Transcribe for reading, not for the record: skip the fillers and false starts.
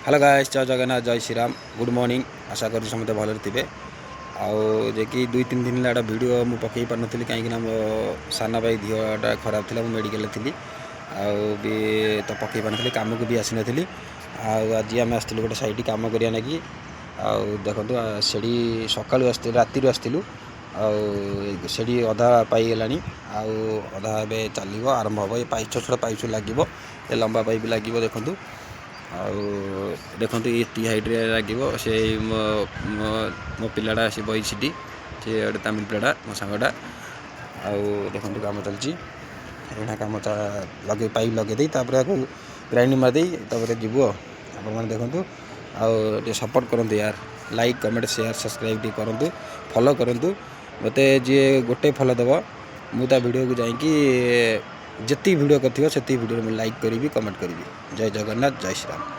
Hello guys, जय जगन्नाथ, जय Shriram, good morning. आशा करी समस्त भले थे आउ कि 2-3 दिन है भिड मुझे पकई पार नी कहीं मो साना भाई देहटा खराब थी मेडिकल थी भी तो पकई पार नी कम को भी आसी नी आज आम आसलु गोटे साइड कम करा लगी देखो सेड़ी सका राति आसलु सेड़ी अधा पाईगला अधा ए चलो आरंभ हम ये पाइप छोट छोट पाइप लगे लंबा पाइप लगे देखूँ देखो ये टी हाइट्रे लगे से मो पिलाटा सी बही सीटी सी गोटे तमिल पिलाटा मो सांगटा देखो कम चलती कम लगे पाइप लगे आपको ग्राइंडिंग मारदे जीव आप देखूँ आउ सपोर्ट करूँ यार, लाइक कमेंट शेयर सब्सक्राइब करूँ, फॉलो करूँ मत जी गोटे फॉलो दब मुझे वीडियो को जाकि जी वीडियो कर से वीडियो में लाइक करी कमेंट करी। जय जगन्नाथ, जय श्रीराम।